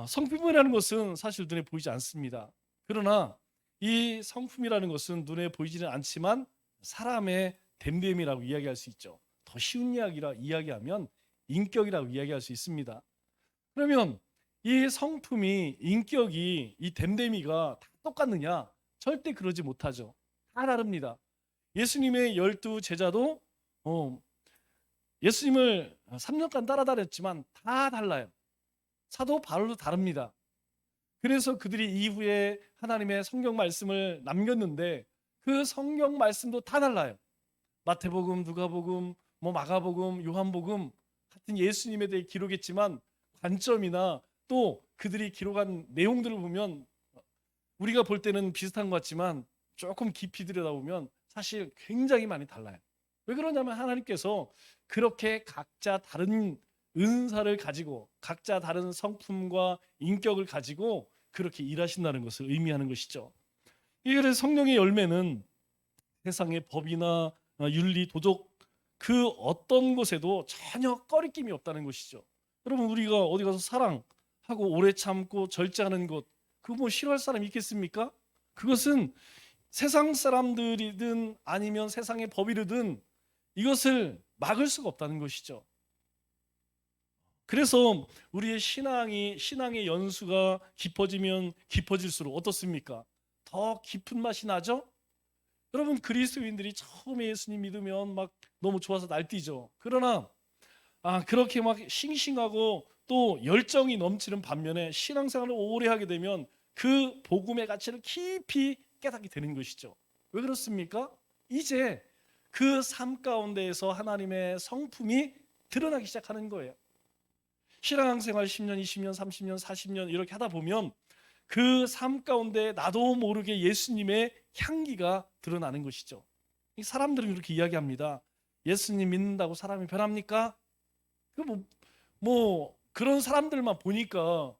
성품이라는 것은 사실 눈에 보이지 않습니다. 그러나 이 성품이라는 것은 눈에 보이지는 않지만 사람의 됨됨이라고 이야기할 수 있죠. 더 쉬운 이야기하면 인격이라고 이야기할 수 있습니다. 그러면 이 성품이, 인격이, 이 됨됨이가 다 똑같느냐? 절대 그러지 못하죠. 다 다릅니다. 예수님의 12 제자도 예수님을 3년간 따라다녔지만 다 달라요. 사도 바울도 다릅니다. 그래서 그들이 이후에 하나님의 성경 말씀을 남겼는데 그 성경 말씀도 다 달라요. 마태복음, 누가복음, 마가복음, 요한복음 같은 예수님에 대해 기록했지만 관점이나 또 그들이 기록한 내용들을 보면 우리가 볼 때는 비슷한 것 같지만 조금 깊이 들여다보면 사실 굉장히 많이 달라요. 왜 그러냐면 하나님께서 그렇게 각자 다른 은사를 가지고 각자 다른 성품과 인격을 가지고 그렇게 일하신다는 것을 의미하는 것이죠. 그래서 성령의 열매는 세상의 법이나 윤리, 도덕 그 어떤 것에도 전혀 꺼리낌이 없다는 것이죠. 여러분, 우리가 어디 가서 사랑하고 오래 참고 절제하는 것, 그거 싫어할 사람이 있겠습니까? 그것은 세상 사람들이든 아니면 세상의 법이든 이것을 막을 수가 없다는 것이죠. 그래서 우리의 신앙의 연수가 깊어지면 깊어질수록 어떻습니까? 더 깊은 맛이 나죠? 여러분, 그리스도인들이 처음에 예수님 믿으면 막 너무 좋아서 날뛰죠. 그러나 그렇게 막 싱싱하고 또 열정이 넘치는 반면에 신앙생활을 오래 하게 되면 그 복음의 가치를 깊이 깨닫게 되는 것이죠. 왜 그렇습니까? 이제 그 삶 가운데에서 하나님의 성품이 드러나기 시작하는 거예요. 신앙생활 10년, 20년, 30년, 40년 이렇게 하다 보면 그 삶 가운데 나도 모르게 예수님의 향기가 드러나는 것이죠. 사람들은 그렇게 이야기합니다. 예수님 믿는다고 사람이 변합니까? 그런 사람들만 보니까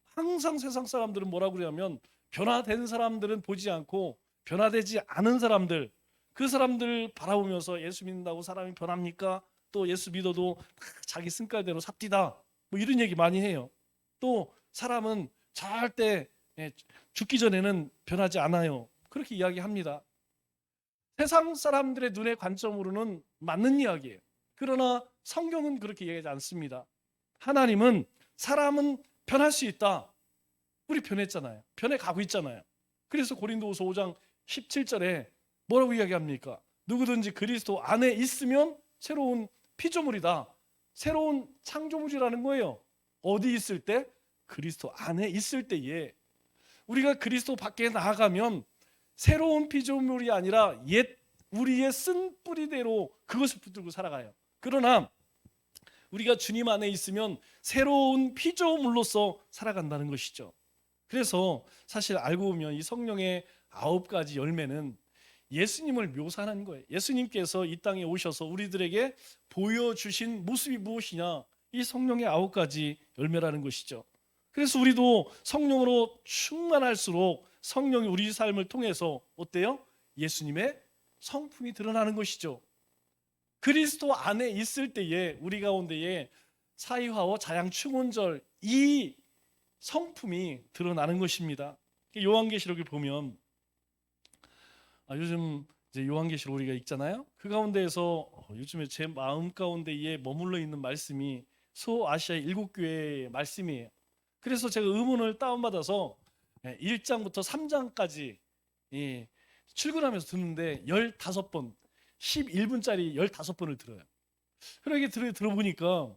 항상 세상 사람들은 뭐라고 그러냐면 변화된 사람들은 보지 않고 변화되지 않은 사람들, 그 사람들 바라보면서 예수 믿는다고 사람이 변합니까? 또 예수 믿어도 자기 승깔대로 삽디다. 이런 얘기 많이 해요. 또 사람은 절대 죽기 전에는 변하지 않아요. 그렇게 이야기합니다. 세상 사람들의 눈의 관점으로는 맞는 이야기예요. 그러나 성경은 그렇게 얘기하지 않습니다. 하나님은 사람은 변할 수 있다. 우리 변했잖아요. 변해가고 있잖아요. 그래서 고린도후서 5장 17절에 뭐라고 이야기합니까? 누구든지 그리스도 안에 있으면 새로운 피조물이다. 새로운 창조물이라는 거예요. 어디 있을 때? 그리스도 안에 있을 때에. 우리가 그리스도 밖에 나아가면 새로운 피조물이 아니라 옛 우리의 쓴 뿌리대로 그것을 붙들고 살아가요. 그러나 우리가 주님 안에 있으면 새로운 피조물로서 살아간다는 것이죠. 그래서 사실 알고 보면 이 성령의 9가지 열매는 예수님을 묘사하는 거예요. 예수님께서 이 땅에 오셔서 우리들에게 보여주신 모습이 무엇이냐? 이 성령의 9가지 열매라는 것이죠. 그래서 우리도 성령으로 충만할수록 성령이 우리 삶을 통해서 어때요? 예수님의 성품이 드러나는 것이죠. 그리스도 안에 있을 때에 우리 가운데에 사이화와 자양충원절 이 성품이 드러나는 것입니다. 요한계시록에 보면 요즘 이제 요한계시록 우리가 읽잖아요. 그 가운데에서 요즘에 제 마음 가운데에 머물러 있는 말씀이 소아시아 7교회의 말씀이에요. 그래서 제가 음원을 다운받아서 1장부터 3장까지 출근하면서 듣는데 15번, 11분짜리 15번을 들어요. 그렇게 들어보니까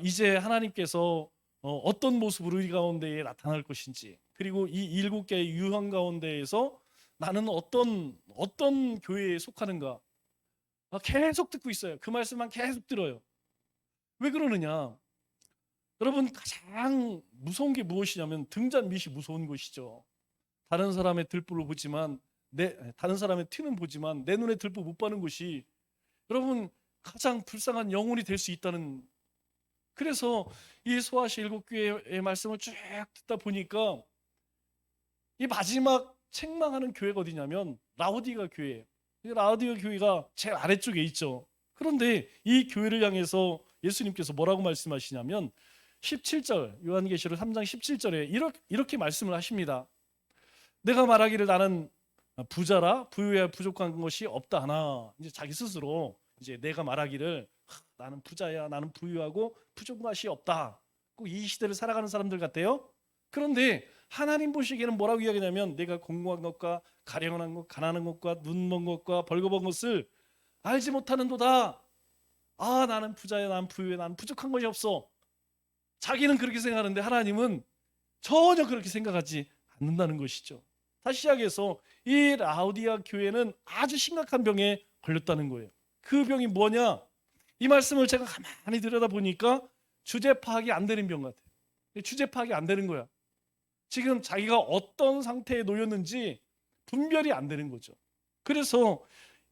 이제 하나님께서 어떤 모습으로 우리 가운데에 나타날 것인지, 그리고 이 7개의 유형 가운데에서 나는 어떤 교회에 속하는가 계속 듣고 있어요. 그 말씀만 계속 들어요. 왜 그러느냐? 여러분, 가장 무서운 게 무엇이냐면 등잔 밑이 무서운 것이죠. 다른 사람의 들보를 보지만 다른 사람의 티는 보지만 내 눈에 들보 못 봐는 것이 여러분 가장 불쌍한 영혼이 될 수 있다는. 그래서 이 소아시 7교회의 말씀을 쭉 듣다 보니까 이 마지막 책망하는 교회가 어디냐면 라오디가 교회예요. 라오디가 교회가 제일 아래쪽에 있죠. 그런데 이 교회를 향해서 예수님께서 뭐라고 말씀하시냐면 17절, 요한계시록 3장 17절에 이렇게 말씀을 하십니다. 내가 말하기를 나는 부자라 부유해야 부족한 것이 없다 하나, 이제 자기 스스로 이제 내가 말하기를 나는 부자야, 나는 부유하고 부족한 것이 없다, 꼭 이 시대를 살아가는 사람들 같대요. 그런데 하나님 보시기에는 뭐라고 이야기하냐면 내가 공고한 것과 가련한 것, 가난한 것과 눈먼 것과 벌거벗은 것을 알지 못하는도다. 아, 나는 부자야, 나는 부유해, 나는 부족한 것이 없어. 자기는 그렇게 생각하는데 하나님은 전혀 그렇게 생각하지 않는다는 것이죠. 다시 시작해서 이 라우디아 교회는 아주 심각한 병에 걸렸다는 거예요. 그 병이 뭐냐? 이 말씀을 제가 가만히 들여다보니까 주제 파악이 안 되는 병 같아요. 주제 파악이 안 되는 거야. 지금 자기가 어떤 상태에 놓였는지 분별이 안 되는 거죠. 그래서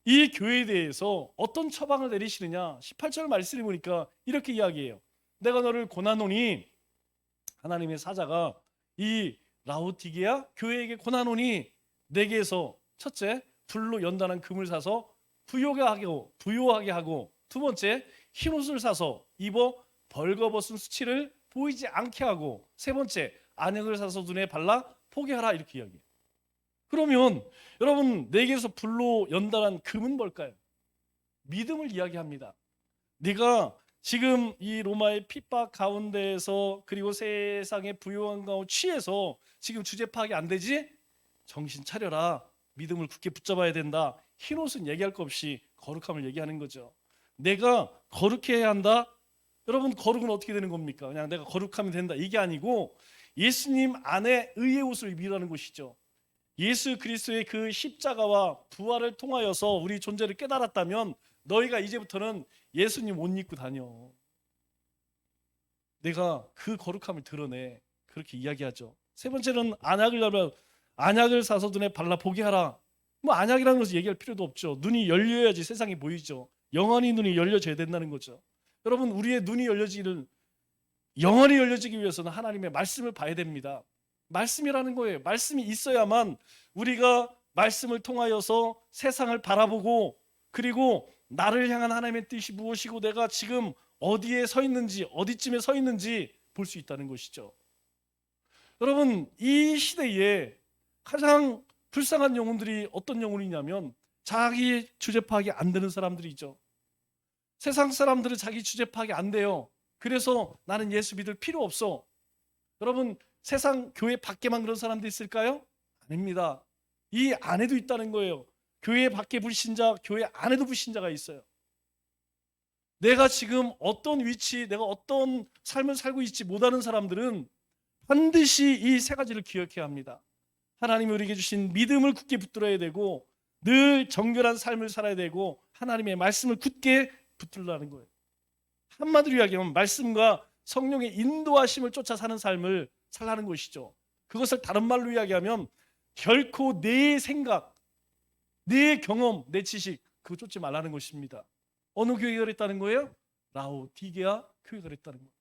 이 교회에 대해서 어떤 처방을 내리시느냐, 18절 말씀을 보니까 이렇게 이야기해요. 내가 너를 고난하노니, 하나님의 사자가 이 라오디게아 교회에게 고난하노니 내게서 첫째, 불로 연단한 금을 사서 부요하게 하고, 두 번째, 흰옷을 사서 입어 벌거벗은 수치를 보이지 않게 하고, 세 번째, 안약을 사서 눈에 발라 보게 하라, 이렇게 이야기해요. 그러면 여러분, 내게서 불로 연단한 금은 뭘까요? 믿음을 이야기합니다. 네가 지금 이 로마의 핍박 가운데에서, 그리고 세상의 부요한 가운데 취해서 지금 주제 파악이 안 되지? 정신 차려라. 믿음을 굳게 붙잡아야 된다. 흰옷은 얘기할 것 없이 거룩함을 얘기하는 거죠. 내가 거룩해야 한다. 여러분, 거룩은 어떻게 되는 겁니까? 그냥 내가 거룩하면 된다, 이게 아니고 예수님 안에 의의 옷을 입으라는 것이죠. 예수 그리스도의 그 십자가와 부활을 통하여서 우리 존재를 깨달았다면 너희가 이제부터는 예수님 옷 입고 다녀. 내가 그 거룩함을 드러내. 그렇게 이야기하죠. 세 번째는 안약을 사서 눈에 발라 보게 하라. 뭐 안약이라는 것을 얘기할 필요도 없죠. 눈이 열려야지 세상이 보이죠. 영원히 눈이 열려져야 된다는 거죠. 여러분, 우리의 눈이 영원히 열려지기 위해서는 하나님의 말씀을 봐야 됩니다. 말씀이라는 거예요. 말씀이 있어야만 우리가 말씀을 통하여서 세상을 바라보고, 그리고 나를 향한 하나님의 뜻이 무엇이고 내가 지금 어디에 서 있는지, 어디쯤에 서 있는지 볼 수 있다는 것이죠. 여러분, 이 시대에 가장 불쌍한 영혼들이 어떤 영혼이냐면 자기 주제 파악이 안 되는 사람들이죠. 세상 사람들은 자기 주제 파악이 안 돼요. 그래서 나는 예수 믿을 필요 없어. 여러분, 세상 교회 밖에만 그런 사람도 있을까요? 아닙니다. 이 안에도 있다는 거예요. 교회 밖에 불신자, 교회 안에도 불신자가 있어요. 내가 지금 어떤 위치, 내가 어떤 삶을 살고 있지 못하는 사람들은 반드시 이 세 가지를 기억해야 합니다. 하나님이 우리에게 주신 믿음을 굳게 붙들어야 되고, 늘 정결한 삶을 살아야 되고, 하나님의 말씀을 굳게 붙들라는 거예요. 한마디로 이야기하면 말씀과 성령의 인도하심을 쫓아 사는 삶을 살라는 것이죠. 그것을 다른 말로 이야기하면 결코 내 생각, 내 경험, 내 지식, 그거 쫓지 말라는 것입니다. 어느 교회가 그랬다는 거예요? 라오디게아 교회가 그랬다는 거예요.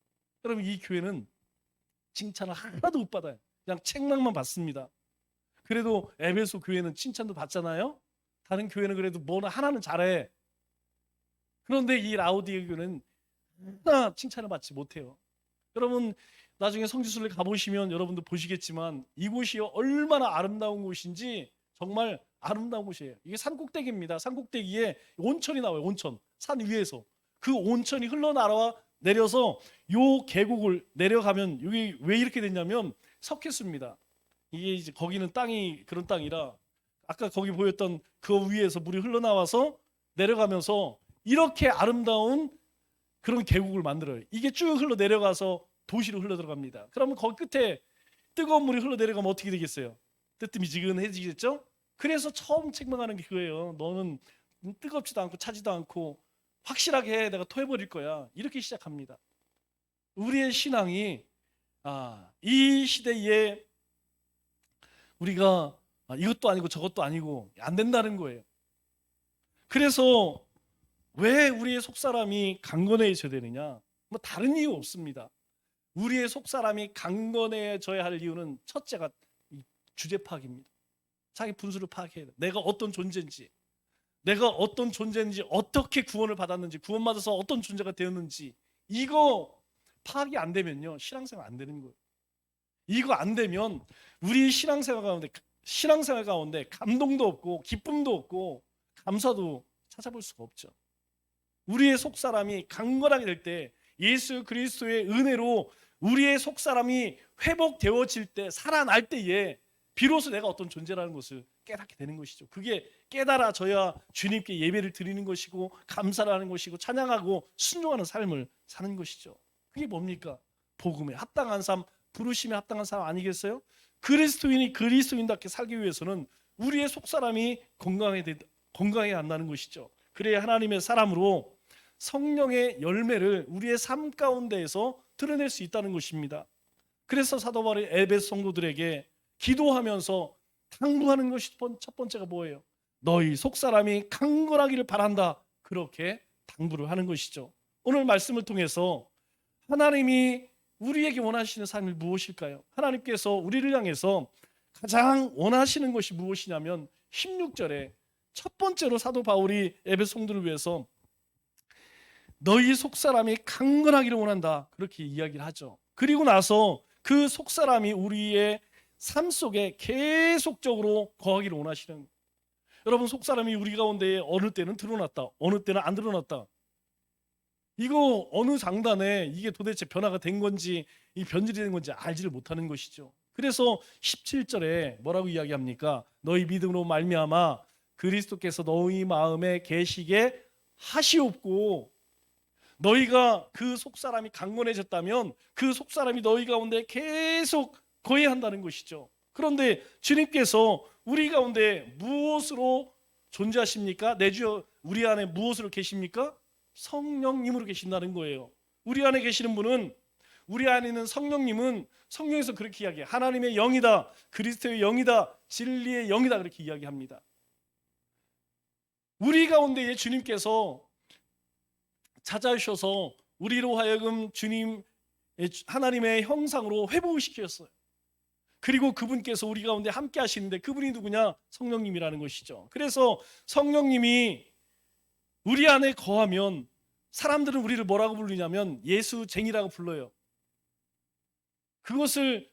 여러분, 이 교회는 칭찬을 하나도 못 받아요. 그냥 책망만 받습니다. 그래도 에베소 교회는 칭찬도 받잖아요. 다른 교회는 그래도 뭐 하나는 잘해. 그런데 이 라오디게아 교회는 하나 칭찬을 받지 못해요. 여러분, 나중에 성지순례 가보시면 여러분도 보시겠지만 이곳이 얼마나 아름다운 곳인지, 정말 아름다운 곳이에요. 이게 산꼭대기입니다. 산꼭대기에 온천이 나와요. 온천. 산 위에서 그 온천이 흘러나와 내려서 요 계곡을 내려가면, 여기 왜 이렇게 됐냐면 석회수입니다. 이게 이제 거기는 땅이 그런 땅이라, 아까 거기 보였던 그 위에서 물이 흘러나와서 내려가면서 이렇게 아름다운 그런 계곡을 만들어요. 이게 쭉 흘러 내려가서 도시로 흘러 들어갑니다. 그러면 거기 끝에 뜨거운 물이 흘러 내려가면 어떻게 되겠어요? 뜨뜻미지근해지겠죠? 그래서 처음 책망하는 게 그거예요. 너는 뜨겁지도 않고 차지도 않고 확실하게 해, 내가 토해버릴 거야. 이렇게 시작합니다. 우리의 신앙이 이 시대에 우리가 이것도 아니고 저것도 아니고 안 된다는 거예요. 그래서 왜 우리의 속사람이 강건해져야 되느냐? 뭐 다른 이유 없습니다. 우리의 속사람이 강건해져야 할 이유는 첫째가 주제 파악입니다. 자기 분수를 파악해야 돼. 내가 어떤 존재인지, 어떻게 구원을 받았는지, 구원받아서 어떤 존재가 되었는지, 이거 파악이 안 되면요, 신앙생활 안 되는 거예요. 이거 안 되면 우리 신앙생활 가운데 감동도 없고 기쁨도 없고 감사도 찾아볼 수가 없죠. 우리의 속사람이 강건하게 될 때, 예수 그리스도의 은혜로 우리의 속사람이 회복되어질 때, 살아날 때에 비로소 내가 어떤 존재라는 것을 깨닫게 되는 것이죠. 그게 깨달아져야 주님께 예배를 드리는 것이고 감사를 하는 것이고 찬양하고 순종하는 삶을 사는 것이죠. 그게 뭡니까? 복음에 합당한 삶, 부르심에 합당한 삶 아니겠어요? 그리스도인이 그리스도인답게 살기 위해서는 우리의 속사람이 건강해야 한다는 것이죠. 그래야 하나님의 사람으로 성령의 열매를 우리의 삶 가운데에서 드러낼 수 있다는 것입니다. 그래서 사도 바울이 에베소 성도들에게 기도하면서 당부하는 것이 첫 번째가 뭐예요? 너희 속사람이 강건하기를 바란다. 그렇게 당부를 하는 것이죠. 오늘 말씀을 통해서 하나님이 우리에게 원하시는 삶이 무엇일까요? 하나님께서 우리를 향해서 가장 원하시는 것이 무엇이냐면 16절에 첫 번째로 사도 바울이 에베소 성도를 위해서 너희 속사람이 강건하기를 원한다, 그렇게 이야기를 하죠. 그리고 나서 그 속사람이 우리의 삶 속에 계속적으로 거하기를 원하시는, 여러분 속사람이 우리 가운데 어느 때는 드러났다, 어느 때는 안 드러났다, 이거 어느 장단에 이게 도대체 변화가 된 건지 이 변질이 된 건지 알지를 못하는 것이죠. 그래서 17절에 뭐라고 이야기합니까? 너희 믿음으로 말미암아 그리스도께서 너희 마음에 계시게 하시옵고, 너희가 그 속사람이 강건해졌다면 그 속사람이 너희 가운데 계속 거해야 한다는 것이죠. 그런데 주님께서 우리 가운데 무엇으로 존재하십니까? 내주 우리 안에 무엇으로 계십니까? 성령님으로 계신다는 거예요. 우리 안에 계시는 분은, 우리 안에 있는 성령님은 성령에서 그렇게 이야기해요. 하나님의 영이다, 그리스도의 영이다, 진리의 영이다, 그렇게 이야기합니다. 우리 가운데에 주님께서 찾아오셔서 우리로 하여금 주님 하나님의 형상으로 회복을 시키셨어요. 그리고 그분께서 우리 가운데 함께 하시는데 그분이 누구냐? 성령님이라는 것이죠. 그래서 성령님이 우리 안에 거하면 사람들은 우리를 뭐라고 부르냐면 예수쟁이라고 불러요. 그것을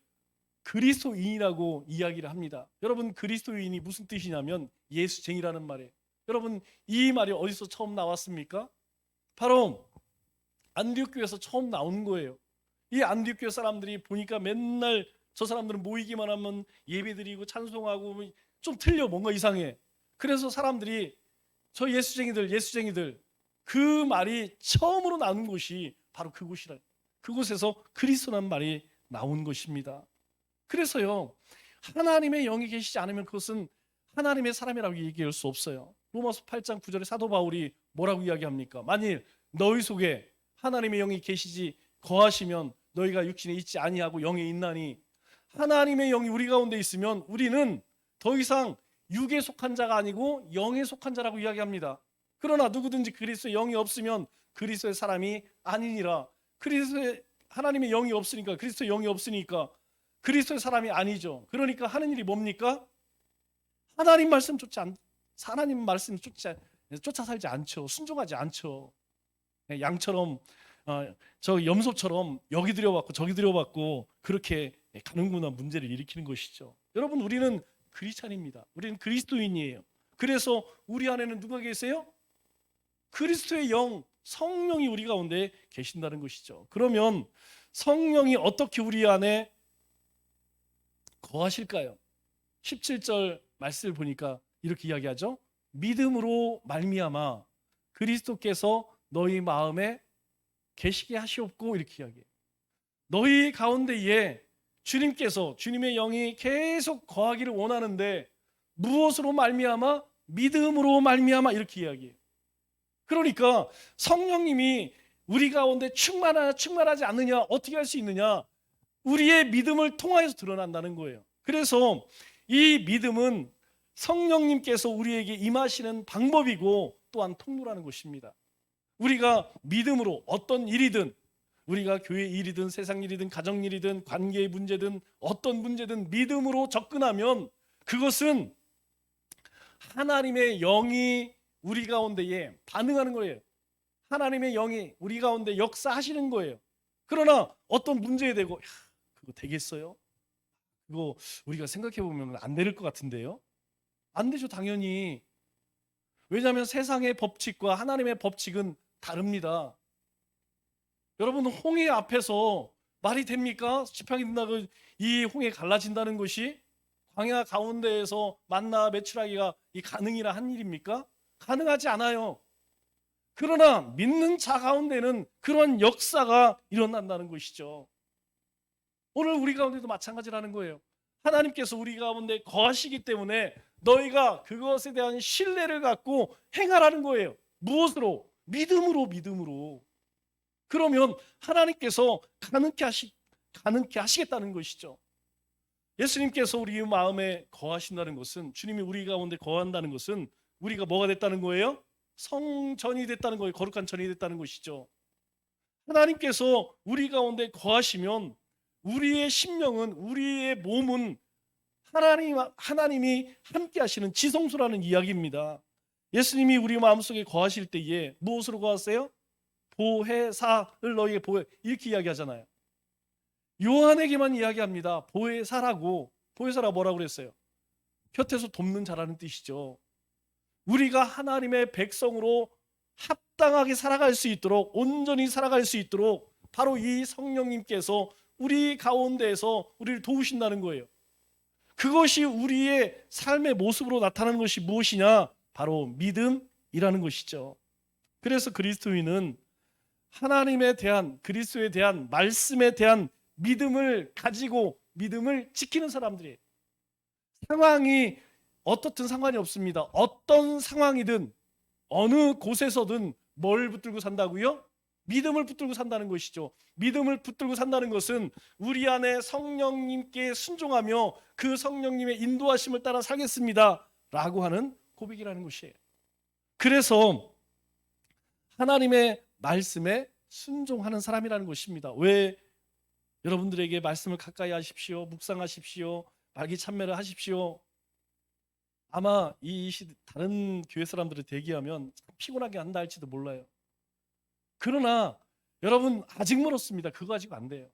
그리스도인이라고 이야기를 합니다. 여러분, 그리스도인이 무슨 뜻이냐면 예수쟁이라는 말이에요. 여러분, 이 말이 어디서 처음 나왔습니까? 바로 안디옥 교회에서 처음 나온 거예요. 이 안디옥 교회 사람들이 보니까 맨날 저 사람들은 모이기만 하면 예배드리고 찬송하고 좀 틀려, 뭔가 이상해. 그래서 사람들이 저 예수쟁이들, 그 말이 처음으로 나온 곳이 바로 그곳이라. 그곳에서 그리스도라는 말이 나온 것입니다. 그래서요, 하나님의 영이 계시지 않으면 그것은 하나님의 사람이라고 얘기할 수 없어요. 로마서 8장 9절에 사도 바울이 뭐라고 이야기합니까? 만일 너희 속에 하나님의 영이 계시지 거하시면 너희가 육신에 있지 아니하고 영에 있나니, 하나님의 영이 우리 가운데 있으면 우리는 더 이상 육에 속한 자가 아니고 영에 속한 자라고 이야기합니다. 그러나 누구든지 그리스도의 영이 없으면 그리스도의 사람이 아니니라. 그리스도의 하나님의 영이 없으니까, 그리스도의 영이 없으니까 그리스도의 사람이 아니죠. 그러니까 하는 일이 뭡니까? 하나님 말씀 쫓아 살지 않죠. 순종하지 않죠. 양처럼 저 염소처럼 여기 들여받고 저기 들여받고 그렇게 가는구나 문제를 일으키는 것이죠. 여러분, 우리는 크리스찬입니다. 우리는 그리스도인이에요. 그래서 우리 안에는 누가 계세요? 그리스도의 영, 성령이 우리 가운데 계신다는 것이죠. 그러면 성령이 어떻게 우리 안에 거하실까요? 17절 말씀을 보니까 이렇게 이야기하죠. 믿음으로 말미암아 그리스도께서 너희 마음에 계시게 하시옵고, 이렇게 이야기해요. 너희 가운데에 주님께서, 주님의 영이 계속 거하기를 원하는데 무엇으로 말미암아? 믿음으로 말미암아, 이렇게 이야기해요. 그러니까 성령님이 우리 가운데 충만하지 않느냐, 어떻게 할 수 있느냐? 우리의 믿음을 통하여서 드러난다는 거예요. 그래서 이 믿음은 성령님께서 우리에게 임하시는 방법이고 또한 통로라는 것입니다. 우리가 믿음으로 어떤 일이든, 우리가 교회 일이든 세상 일이든 가정 일이든 관계의 문제든 어떤 문제든 믿음으로 접근하면 그것은 하나님의 영이 우리 가운데에 반응하는 거예요. 하나님의 영이 우리 가운데 역사하시는 거예요. 그러나 어떤 문제에 대고 야, 그거 되겠어요? 그거 우리가 생각해 보면 안 될 것 같은데요. 안 되죠, 당연히. 왜냐하면 세상의 법칙과 하나님의 법칙은 다릅니다. 여러분, 홍해 앞에서 말이 됩니까? 지팡이 든다고 이 홍해 갈라진다는 것이 광야 가운데에서 만나 매출하기가 이 가능이라 한 일입니까? 가능하지 않아요. 그러나 믿는 자 가운데는 그런 역사가 일어난다는 것이죠. 오늘 우리 가운데도 마찬가지라는 거예요. 하나님께서 우리 가운데 거하시기 때문에 너희가 그것에 대한 신뢰를 갖고 행하라는 거예요. 무엇으로? 믿음으로, 믿음으로. 그러면 하나님께서 가능케 하시겠다는 것이죠. 예수님께서 우리 마음에 거하신다는 것은, 주님이 우리 가운데 거한다는 것은 우리가 뭐가 됐다는 거예요? 성전이 됐다는 거예요. 거룩한 전이 됐다는 것이죠. 하나님께서 우리 가운데 거하시면 우리의 심령은, 우리의 몸은 하나님이 함께 하시는 지성소라는 이야기입니다. 예수님이 우리 마음속에 거하실 때에 무엇으로 거하세요? 보혜사를 너희에게 보혜, 이렇게 이야기하잖아요. 요한에게만 이야기합니다. 보혜사라고. 보혜사라고 뭐라고 그랬어요? 곁에서 돕는 자라는 뜻이죠. 우리가 하나님의 백성으로 합당하게 살아갈 수 있도록, 온전히 살아갈 수 있도록 바로 이 성령님께서 우리 가운데에서 우리를 도우신다는 거예요. 그것이 우리의 삶의 모습으로 나타나는 것이 무엇이냐? 바로 믿음이라는 것이죠. 그래서 그리스도인은 하나님에 대한, 그리스도에 대한, 말씀에 대한 믿음을 가지고 믿음을 지키는 사람들이에요. 상황이 어떻든 상관이 없습니다. 어떤 상황이든 어느 곳에서든 뭘 붙들고 산다고요? 믿음을 붙들고 산다는 것이죠. 믿음을 붙들고 산다는 것은 우리 안에 성령님께 순종하며 그 성령님의 인도하심을 따라 살겠습니다 라고 하는 고백이라는 것이에요. 그래서 하나님의 말씀에 순종하는 사람이라는 것입니다. 왜? 여러분들에게 말씀을 가까이 하십시오, 묵상하십시오, 말기 참매를 하십시오. 아마 이 시대 다른 교회 사람들을 대기하면 피곤하게 한다 할지도 몰라요. 그러나 여러분, 아직 멀었습니다. 그거 가지고 안 돼요.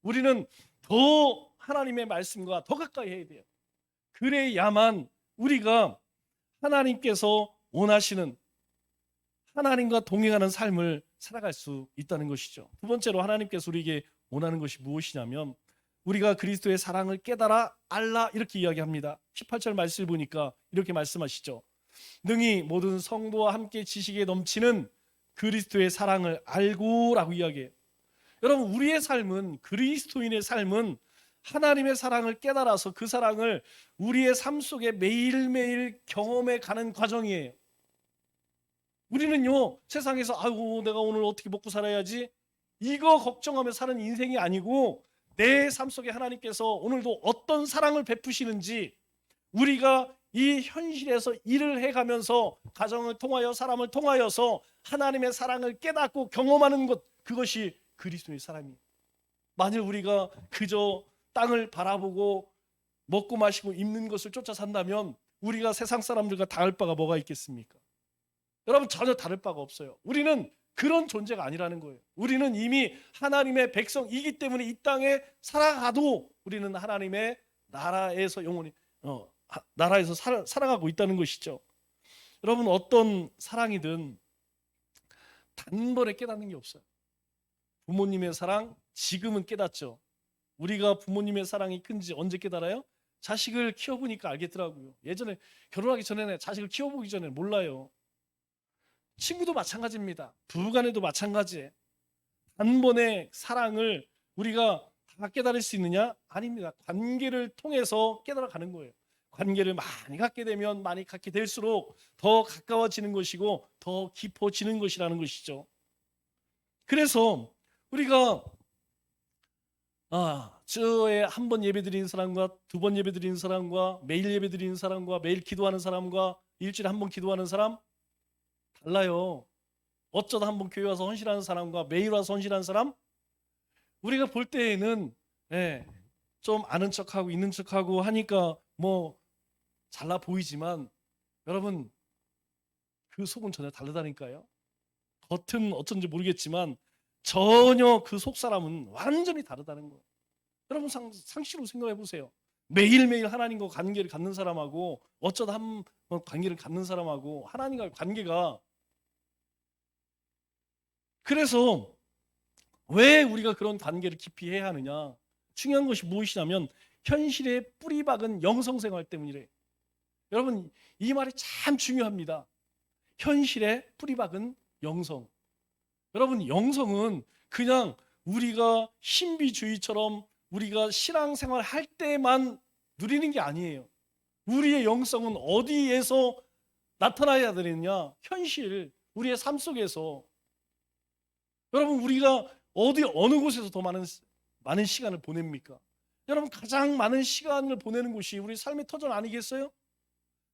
우리는 더 하나님의 말씀과 더 가까이 해야 돼요. 그래야만 우리가 하나님께서 원하시는, 하나님과 동행하는 삶을 살아갈 수 있다는 것이죠. 두 번째로 하나님께서 우리에게 원하는 것이 무엇이냐면, 우리가 그리스도의 사랑을 깨달아 알라, 이렇게 이야기합니다. 18절 말씀을 보니까 이렇게 말씀하시죠. 능히 모든 성도와 함께 지식에 넘치는 그리스도의 사랑을 알고 라고 이야기해요. 여러분, 우리의 삶은, 그리스도인의 삶은 하나님의 사랑을 깨달아서 그 사랑을 우리의 삶 속에 매일매일 경험해 가는 과정이에요. 우리는요, 세상에서 아이고 내가 오늘 어떻게 먹고 살아야지, 이거 걱정하며 사는 인생이 아니고, 내 삶 속에 하나님께서 오늘도 어떤 사랑을 베푸시는지, 우리가 이 현실에서 일을 해가면서 가정을 통하여 사람을 통하여서 하나님의 사랑을 깨닫고 경험하는 것, 그것이 그리스도의 사랑이에요. 만일 우리가 그저 땅을 바라보고 먹고 마시고 입는 것을 쫓아 산다면 우리가 세상 사람들과 다를 바가 뭐가 있겠습니까? 여러분, 전혀 다를 바가 없어요. 우리는 그런 존재가 아니라는 거예요. 우리는 이미 하나님의 백성이기 때문에 이 땅에 살아가도 우리는 하나님의 나라에서 영원히 나라에서 살아가고 있다는 것이죠. 여러분, 어떤 사랑이든 단번에 깨닫는 게 없어요. 부모님의 사랑 지금은 깨닫죠. 우리가 부모님의 사랑이 큰지 언제 깨달아요? 자식을 키워보니까 알겠더라고요. 예전에 결혼하기 전에는, 자식을 키워보기 전에 몰라요. 친구도 마찬가지입니다. 부부간에도 마찬가지예요. 단번에 사랑을 우리가 다 깨달을 수 있느냐? 아닙니다. 관계를 통해서 깨달아가는 거예요. 관계를 많이 갖게 되면 많이 갖게 될수록 더 가까워지는 것이고 더 깊어지는 것이라는 것이죠. 그래서 우리가 저에 한 번 예배드리는 사람과 두 번 예배드리는 사람과 매일 예배드리는 사람과 매일 기도하는 사람과 일주일에 한 번 기도하는 사람 달라요. 어쩌다 한 번 교회 와서 헌신하는 사람과 매일 와서 헌신하는 사람, 우리가 볼 때에는 좀 아는 척하고 있는 척하고 하니까 뭐 잘나 보이지만 여러분, 그 속은 전혀 다르다니까요. 겉은 어쩐지 모르겠지만 전혀 그 속 사람은 완전히 다르다는 거예요. 여러분 상식으로 생각해 보세요. 매일매일 하나님과 관계를 갖는 사람하고 어쩌다 한 번 관계를 갖는 사람하고 하나님과의 관계가, 그래서 왜 우리가 그런 관계를 깊이 해야 하느냐? 중요한 것이 무엇이냐면 현실에 뿌리 박은 영성생활 때문이래. 여러분 이 말이 참 중요합니다. 현실에 뿌리 박은 영성. 여러분 영성은 그냥 우리가 신비주의처럼 우리가 신앙생활 할 때만 누리는 게 아니에요. 우리의 영성은 어디에서 나타나야 되느냐? 현실, 우리의 삶 속에서. 여러분 우리가 어느 곳에서 더 많은 시간을 보냅니까? 여러분 가장 많은 시간을 보내는 곳이 우리 삶의 터전 아니겠어요?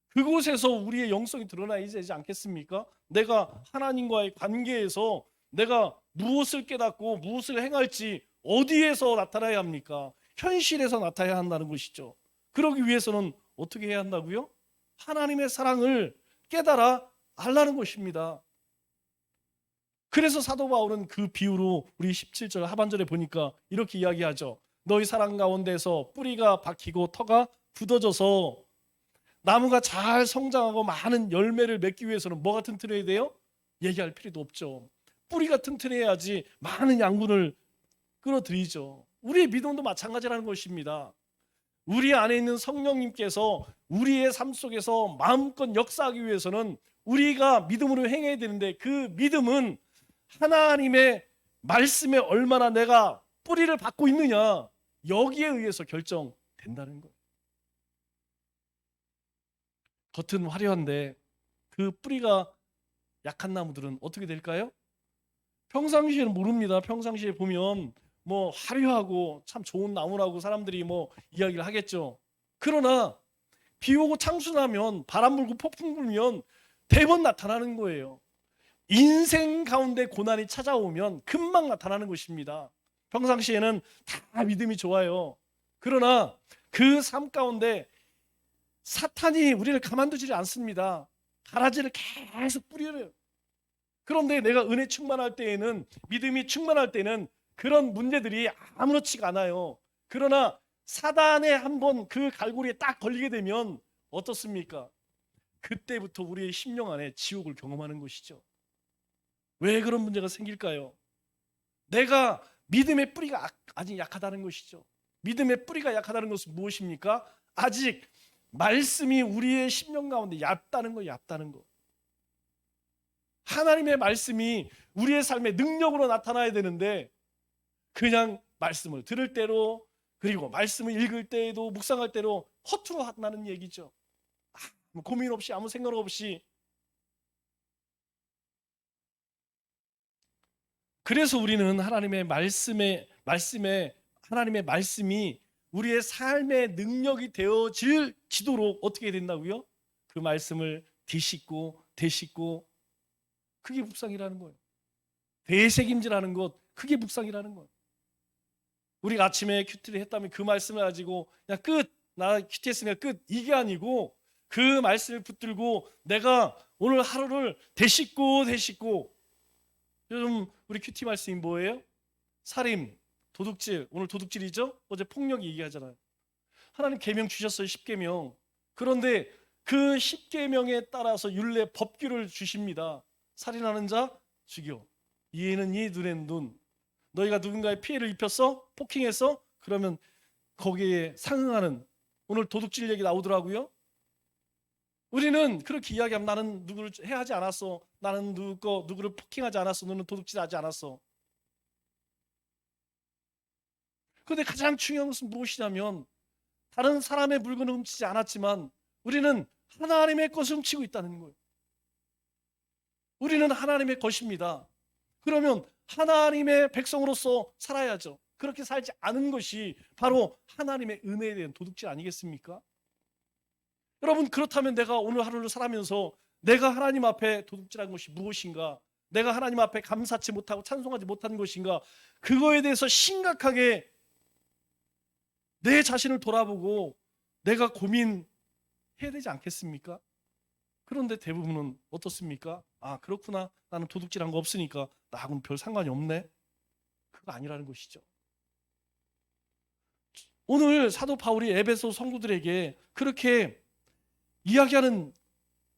그곳에서 우리의 영성이 드러나야 되지 않겠습니까? 내가 하나님과의 관계에서 내가 무엇을 깨닫고 무엇을 행할지 어디에서 나타나야 합니까? 현실에서 나타나야 한다는 것이죠. 그러기 위해서는 어떻게 해야 한다고요? 하나님의 사랑을 깨달아 알라는 것입니다. 그래서 사도 바울은 그 비유로 우리 17절 하반절에 보니까 이렇게 이야기하죠. 너희 사랑 가운데서 뿌리가 박히고 터가 굳어져서 나무가 잘 성장하고 많은 열매를 맺기 위해서는 뭐가 튼튼해야 돼요? 얘기할 필요도 없죠. 뿌리가 튼튼해야지 많은 양분을 끌어들이죠. 우리의 믿음도 마찬가지라는 것입니다. 우리 안에 있는 성령님께서 우리의 삶 속에서 마음껏 역사하기 위해서는 우리가 믿음으로 행해야 되는데, 그 믿음은 하나님의 말씀에 얼마나 내가 뿌리를 받고 있느냐, 여기에 의해서 결정된다는 거예요. 겉은 화려한데 그 뿌리가 약한 나무들은 어떻게 될까요? 평상시에는 모릅니다. 평상시에 보면 뭐 화려하고 참 좋은 나무라고 사람들이 뭐 이야기를 하겠죠. 그러나 비 오고 창수나면, 바람 불고 폭풍 불면 대번 나타나는 거예요. 인생 가운데 고난이 찾아오면 금방 나타나는 것입니다. 평상시에는 다 믿음이 좋아요. 그러나 그 삶 가운데 사탄이 우리를 가만두지 않습니다. 가라지를 계속 뿌려요. 그런데 내가 은혜 충만할 때에는, 믿음이 충만할 때는 그런 문제들이 아무렇지가 않아요. 그러나 사단에 한번 그 갈고리에 딱 걸리게 되면 어떻습니까? 그때부터 우리의 심령 안에 지옥을 경험하는 것이죠. 왜 그런 문제가 생길까요? 내가 믿음의 뿌리가 아직 약하다는 것이죠. 믿음의 뿌리가 약하다는 것은 무엇입니까? 아직 말씀이 우리의 심령 가운데 얕다는 거, 얕다는 거. 하나님의 말씀이 우리의 삶의 능력으로 나타나야 되는데 그냥 말씀을 들을 때로, 그리고 말씀을 읽을 때에도, 묵상할 때로 허투루 한다는 얘기죠. 고민 없이, 아무 생각 없이. 그래서 우리는 하나님의 말씀에 하나님의 말씀이 우리의 삶의 능력이 되어질 지도록 어떻게 된다고요? 그 말씀을 되씹고 그게 묵상이라는 거예요. 되새김질하는 것, 그게 묵상이라는 거예요. 우리가 아침에 큐티를 했다면 그 말씀을 가지고 그냥 끝, 나 큐티 했으니까 끝, 이게 아니고 그 말씀을 붙들고 내가 오늘 하루를 되씹고. 요즘 우리 큐티 말씀이 뭐예요? 살인, 도둑질. 오늘 도둑질이죠? 어제 폭력 얘기하잖아요. 하나님 계명 주셨어요. 10계명. 그런데 그 10계명에 따라서 율례 법규를 주십니다. 살인하는 자 죽여. 이에는 이, 눈에는 눈. 너희가 누군가의 피해를 입혔어? 폭행했어? 그러면 거기에 상응하는, 오늘 도둑질 얘기 나오더라고요. 우리는 그렇게 이야기하면 나는 누구를 해하지 않았어. 나는 누구를 폭행하지 않았어. 너는 도둑질하지 않았어. 그런데 가장 중요한 것은 무엇이냐면 다른 사람의 물건을 훔치지 않았지만 우리는 하나님의 것을 훔치고 있다는 거예요. 우리는 하나님의 것입니다. 그러면 하나님의 백성으로서 살아야죠. 그렇게 살지 않은 것이 바로 하나님의 은혜에 대한 도둑질 아니겠습니까? 여러분, 그렇다면 내가 오늘 하루를 살아면서 내가 하나님 앞에 도둑질한 것이 무엇인가? 내가 하나님 앞에 감사치 못하고 찬송하지 못한 것인가? 그거에 대해서 심각하게 내 자신을 돌아보고 내가 고민해야 되지 않겠습니까? 그런데 대부분은 어떻습니까? 아, 그렇구나. 나는 도둑질한 거 없으니까 나하고는 별 상관이 없네. 그거 아니라는 것이죠. 오늘 사도 바울이 에베소 성도들에게 그렇게 이야기하는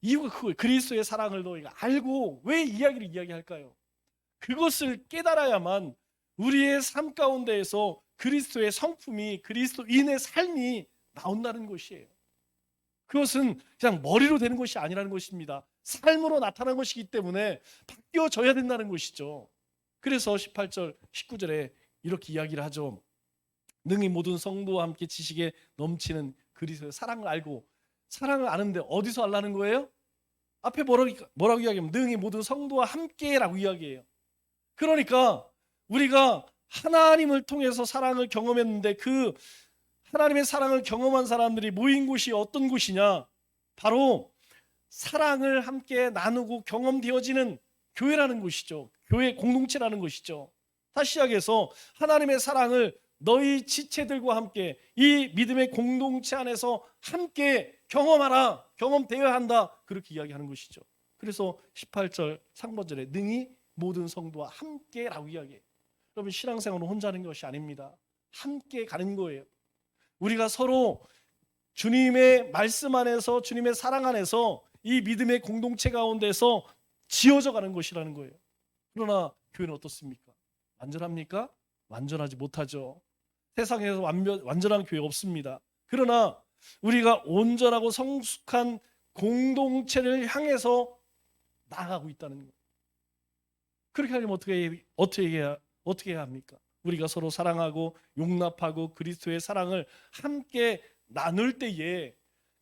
이유가 그거예요. 그리스도의 사랑을 너희가 알고 왜 이야기를 이야기할까요? 그것을 깨달아야만 우리의 삶 가운데에서 그리스도의 성품이, 그리스도인의 삶이 나온다는 것이에요. 그것은 그냥 머리로 되는 것이 아니라는 것입니다. 삶으로 나타나는 것이기 때문에 바뀌어져야 된다는 것이죠. 그래서 18절, 19절에 이렇게 이야기를 하죠. 능히 모든 성도와 함께 지식에 넘치는 그리스도의 사랑을 알고, 사랑을 아는데 어디서 알라는 거예요? 앞에 뭐라고 이야기하면 능히 모든 성도와 함께라고 이야기해요. 그러니까 우리가 하나님을 통해서 사랑을 경험했는데 그 하나님의 사랑을 경험한 사람들이 모인 곳이 어떤 곳이냐? 바로 사랑을 함께 나누고 경험되어지는 교회라는 곳이죠. 교회 공동체라는 것이죠. 다시 시작해서 하나님의 사랑을 너희 지체들과 함께 이 믿음의 공동체 안에서 함께 경험하라, 경험되어야 한다, 그렇게 이야기하는 것이죠. 그래서 18절 상반절에 능히 모든 성도와 함께라고 이야기해요. 여러분, 신앙생활은 혼자 하는 것이 아닙니다. 함께 가는 거예요. 우리가 서로 주님의 말씀 안에서, 주님의 사랑 안에서 이 믿음의 공동체 가운데서 지어져 가는 것이라는 거예요. 그러나 교회는 어떻습니까? 완전합니까? 완전하지 못하죠. 세상에서 완전한 교회 없습니다. 그러나 우리가 온전하고 성숙한 공동체를 향해서 나아가고 있다는 거예요. 그렇게 하려면 어떻게 해야 합니까? 우리가 서로 사랑하고 용납하고 그리스도의 사랑을 함께 나눌 때에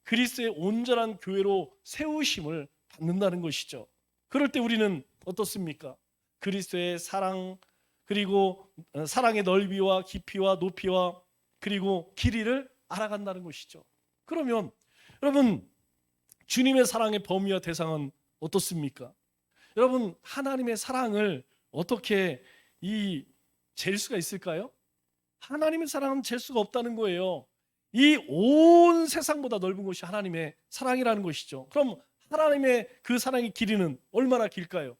그리스도의 온전한 교회로 세우심을 받는다는 것이죠. 그럴 때 우리는 어떻습니까? 그리스도의 사랑, 그리고 사랑의 넓이와 깊이와 높이와 그리고 길이를 알아간다는 것이죠. 그러면 여러분, 주님의 사랑의 범위와 대상은 어떻습니까? 여러분, 하나님의 사랑을 어떻게 잴 수가 있을까요? 하나님의 사랑은 잴 수가 없다는 거예요. 이 온 세상보다 넓은 것이 하나님의 사랑이라는 것이죠. 그럼 하나님의 그 사랑의 길이는 얼마나 길까요?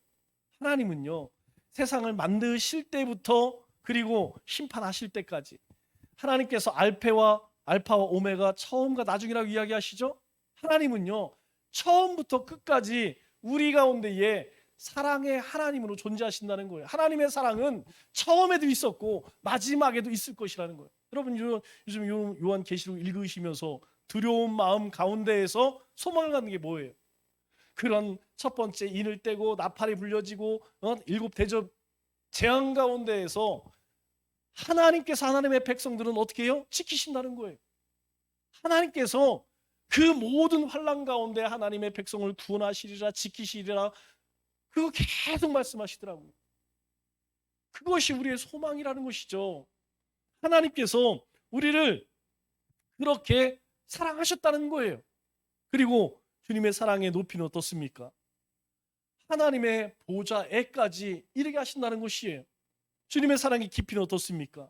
하나님은요, 세상을 만드실 때부터 그리고 심판하실 때까지 하나님께서 알파와 오메가, 처음과 나중이라고 이야기하시죠. 하나님은요, 처음부터 끝까지 우리 가운데에 사랑의 하나님으로 존재하신다는 거예요. 하나님의 사랑은 처음에도 있었고 마지막에도 있을 것이라는 거예요. 여러분, 요즘 요한계시록 읽으시면서 두려운 마음 가운데에서 소망을 갖는 게 뭐예요? 그런 첫 번째 인을 떼고 나팔이 불려지고 일곱 대접 재앙 가운데에서 하나님께서 하나님의 백성들은 어떻게 해요? 지키신다는 거예요. 하나님께서 그 모든 환난 가운데 하나님의 백성을 구원하시리라, 지키시리라, 그거 계속 말씀하시더라고요. 그것이 우리의 소망이라는 것이죠. 하나님께서 우리를 그렇게 사랑하셨다는 거예요. 그리고 주님의 사랑의 높이는 어떻습니까? 하나님의 보좌에까지 이르게 하신다는 것이에요. 주님의 사랑의 깊이는 어떻습니까?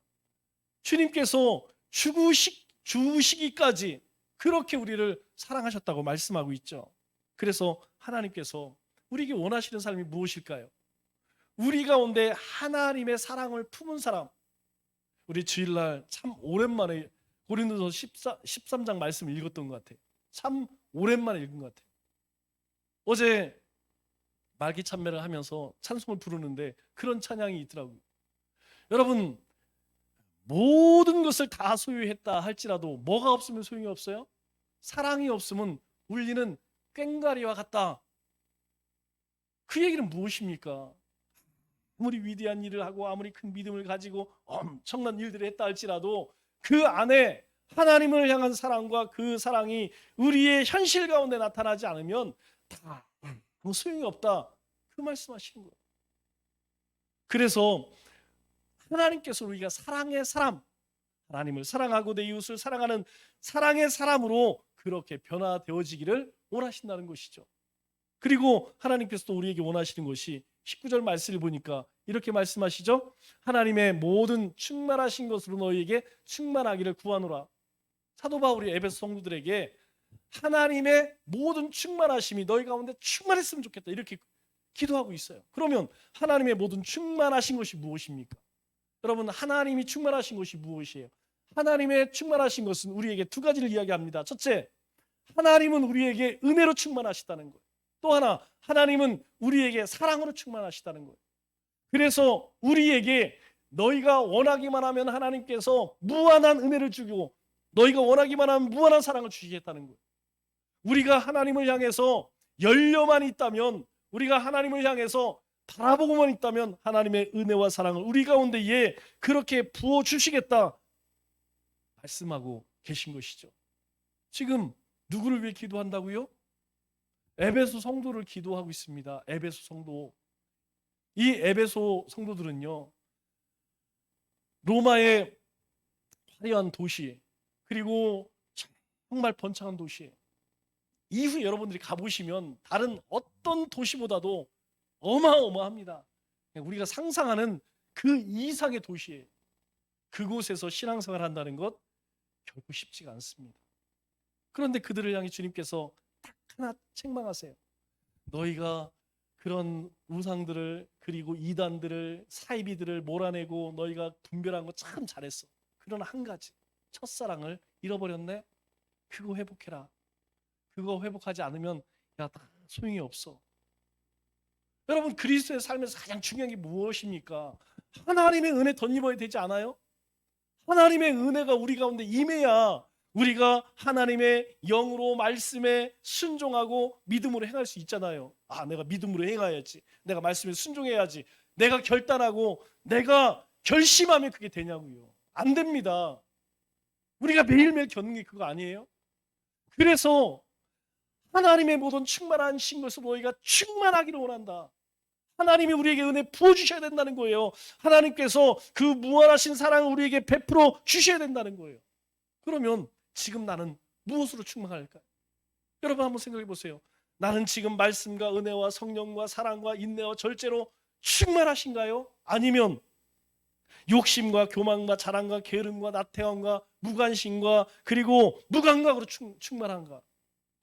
주님께서 죽으시기까지 그렇게 우리를 사랑하셨다고 말씀하고 있죠. 그래서 하나님께서 우리에게 원하시는 삶이 무엇일까요? 우리 가운데 하나님의 사랑을 품은 사람. 우리 주일날 참 오랜만에 고린도서 13장 말씀을 읽었던 것 같아요. 참 오랜만에 읽은 것 같아요. 어제 말기 찬매를 하면서 찬송을 부르는데 그런 찬양이 있더라고요. 여러분, 모든 것을 다 소유했다 할지라도 뭐가 없으면 소용이 없어요? 사랑이 없으면 울리는 꽹과리와 같다. 그 얘기는 무엇입니까? 아무리 위대한 일을 하고 아무리 큰 믿음을 가지고 엄청난 일들을 했다 할지라도 그 안에 하나님을 향한 사랑과 그 사랑이 우리의 현실 가운데 나타나지 않으면 다 아무 소용이 없다, 그 말씀하시는 거예요. 그래서 하나님께서 우리가 사랑의 사람, 하나님을 사랑하고 내 이웃을 사랑하는 사랑의 사람으로 그렇게 변화되어지기를 원하신다는 것이죠. 그리고 하나님께서도 우리에게 원하시는 것이 19절 말씀을 보니까 이렇게 말씀하시죠. 하나님의 모든 충만하신 것으로 너희에게 충만하기를 구하노라. 사도 바울이 에베소 성도들에게 하나님의 모든 충만하심이 너희 가운데 충만했으면 좋겠다, 이렇게 기도하고 있어요. 그러면 하나님의 모든 충만하신 것이 무엇입니까? 여러분, 하나님이 충만하신 것이 무엇이에요? 하나님의 충만하신 것은 우리에게 두 가지를 이야기합니다. 첫째, 하나님은 우리에게 은혜로 충만하시다는 거예요. 또 하나, 하나님은 우리에게 사랑으로 충만하시다는 거예요. 그래서 우리에게 너희가 원하기만 하면 하나님께서 무한한 은혜를 주고 너희가 원하기만 하면 무한한 사랑을 주시겠다는 거예요. 우리가 하나님을 향해서 열려만 있다면, 우리가 하나님을 향해서 바라보고만 있다면 하나님의 은혜와 사랑을 우리 가운데에 그렇게 부어주시겠다 말씀하고 계신 것이죠. 지금 누구를 위해 기도한다고요? 에베소 성도를 기도하고 있습니다. 에베소 성도. 이 에베소 성도들은요, 로마의 화려한 도시, 그리고 정말 번창한 도시, 이후 여러분들이 가보시면 다른 어떤 도시보다도 어마어마합니다. 우리가 상상하는 그 이상의 도시에 그곳에서 신앙생활을 한다는 것 결코 쉽지가 않습니다. 그런데 그들을 향해 주님께서 딱 하나 책망하세요. 너희가 그런 우상들을, 그리고 이단들을, 사이비들을 몰아내고 너희가 분별한 거 참 잘했어. 그러나 한 가지, 첫사랑을 잃어버렸네? 그거 회복해라. 그거 회복하지 않으면 야, 다 소용이 없어. 여러분, 그리스도의 삶에서 가장 중요한 게 무엇입니까? 하나님의 은혜 덧입어야 되지 않아요? 하나님의 은혜가 우리 가운데 임해야 우리가 하나님의 영으로 말씀에 순종하고 믿음으로 행할 수 있잖아요. 아, 내가 믿음으로 행해야지. 내가 말씀에 순종해야지. 내가 결단하고 내가 결심하면 그게 되냐고요. 안 됩니다. 우리가 매일매일 겪는 게 그거 아니에요? 그래서 하나님의 모든 충만하신 것으로 너희가 충만하기를 원한다. 하나님이 우리에게 은혜 부어주셔야 된다는 거예요. 하나님께서 그 무한하신 사랑을 우리에게 베풀어 주셔야 된다는 거예요. 그러면 지금 나는 무엇으로 충만할까요? 여러분 한번 생각해 보세요. 나는 지금 말씀과 은혜와 성령과 사랑과 인내와 절제로 충만하신가요? 아니면 욕심과 교만과 자랑과 게으름과 나태함과 무관심과 그리고 무감각으로 충만한가?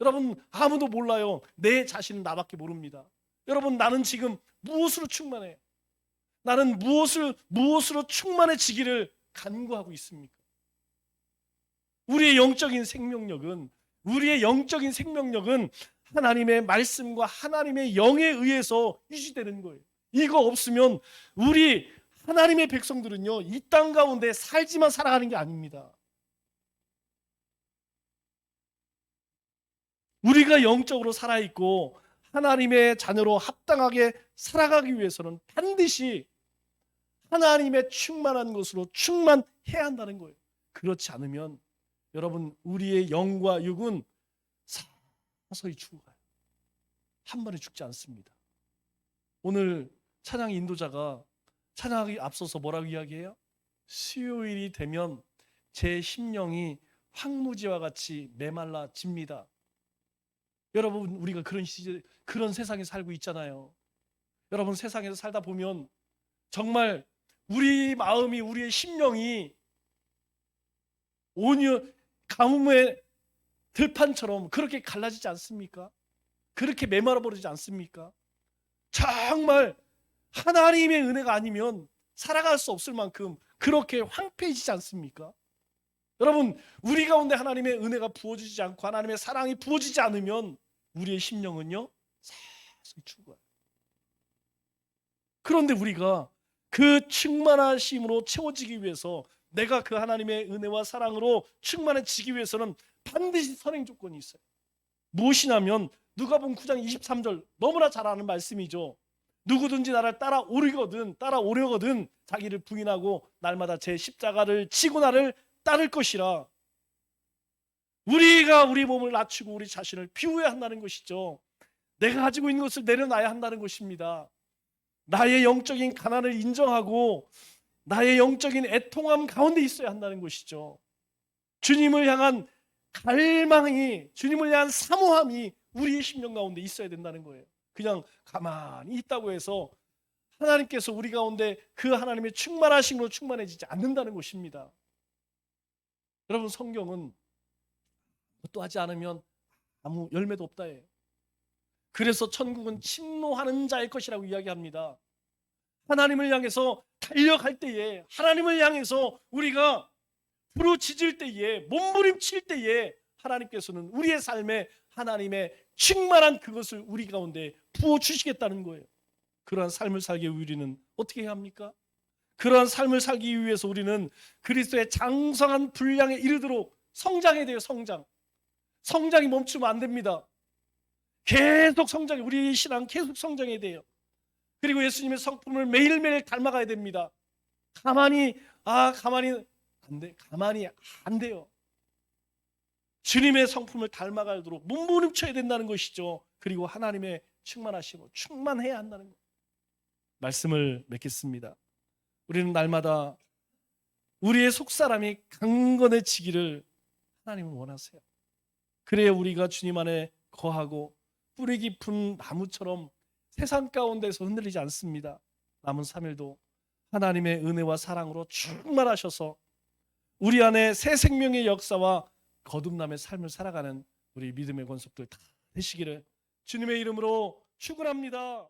여러분, 아무도 몰라요. 내 자신은 나밖에 모릅니다. 여러분, 나는 지금 무엇으로 충만해? 나는 무엇으로 충만해지기를 간구하고 있습니까? 우리의 영적인 생명력은 하나님의 말씀과 하나님의 영에 의해서 유지되는 거예요. 이거 없으면 우리 하나님의 백성들은요, 이 땅 가운데 살지만 살아가는 게 아닙니다. 우리가 영적으로 살아있고 하나님의 자녀로 합당하게 살아가기 위해서는 반드시 하나님의 충만한 것으로 충만해야 한다는 거예요. 그렇지 않으면 여러분, 우리의 영과 육은 서서히 죽어가요. 한 번에 죽지 않습니다. 오늘 찬양 인도자가 찬양하기 앞서서 뭐라고 이야기해요? 수요일이 되면 제 심령이 황무지와 같이 메말라집니다. 여러분, 우리가 그런 세상에 살고 있잖아요. 여러분, 세상에서 살다 보면 정말 우리 마음이, 우리의 심령이 온유 가뭄의 들판처럼 그렇게 갈라지지 않습니까? 그렇게 메말아 버리지 않습니까? 정말 하나님의 은혜가 아니면 살아갈 수 없을 만큼 그렇게 황폐해지지 않습니까? 여러분, 우리 가운데 하나님의 은혜가 부어지지 않고 하나님의 사랑이 부어지지 않으면 우리의 심령은요, 서서히 죽어요. 그런데 우리가 그 충만하심으로 채워지기 위해서, 내가 그 하나님의 은혜와 사랑으로 충만해지기 위해서는 반드시 선행 조건이 있어요. 무엇이냐면 누가복음 9장 23절, 너무나 잘 아는 말씀이죠. 누구든지 나를 따라오려거든 자기를 부인하고 날마다 제 십자가를 지고 나를 따를 것이라. 우리가 우리 몸을 낮추고 우리 자신을 비워야 한다는 것이죠. 내가 가지고 있는 것을 내려놔야 한다는 것입니다. 나의 영적인 가난을 인정하고 나의 영적인 애통함 가운데 있어야 한다는 것이죠. 주님을 향한 갈망이, 주님을 향한 사모함이 우리의 심령 가운데 있어야 된다는 거예요. 그냥 가만히 있다고 해서 하나님께서 우리 가운데 그 하나님의 충만하심으로 충만해지지 않는다는 것입니다. 여러분, 성경은 그것도 하지 않으면 아무 열매도 없다예요. 그래서 천국은 침노하는 자의 것이라고 이야기합니다. 하나님을 향해서 달려갈 때에, 하나님을 향해서 우리가 부르짖을 때에, 몸부림칠 때에 하나님께서는 우리의 삶에 하나님의 충만한 그것을 우리 가운데 부어주시겠다는 거예요. 그러한 삶을 살기 위해 우리는 어떻게 해야 합니까? 그러한 삶을 살기 위해서 우리는 그리스도의 장성한 분량에 이르도록 성장해야 돼요. 성장이 멈추면 안 됩니다. 계속 성장해, 우리 신앙 계속 성장해야 돼요. 그리고 예수님의 성품을 매일매일 닮아가야 됩니다. 가만히 안 돼요. 주님의 성품을 닮아가도록 몸부림쳐야 된다는 것이죠. 그리고 하나님의 충만하시고 충만해야 한다는 것. 말씀을 맺겠습니다. 우리는 날마다 우리의 속사람이 강건해지기를 하나님은 원하세요. 그래야 우리가 주님 안에 거하고 뿌리 깊은 나무처럼 세상 가운데서 흔들리지 않습니다. 남은 3일도 하나님의 은혜와 사랑으로 충만하셔서 우리 안에 새 생명의 역사와 거듭남의 삶을 살아가는 우리 믿음의 권속들 다 되시기를 주님의 이름으로 축원합니다.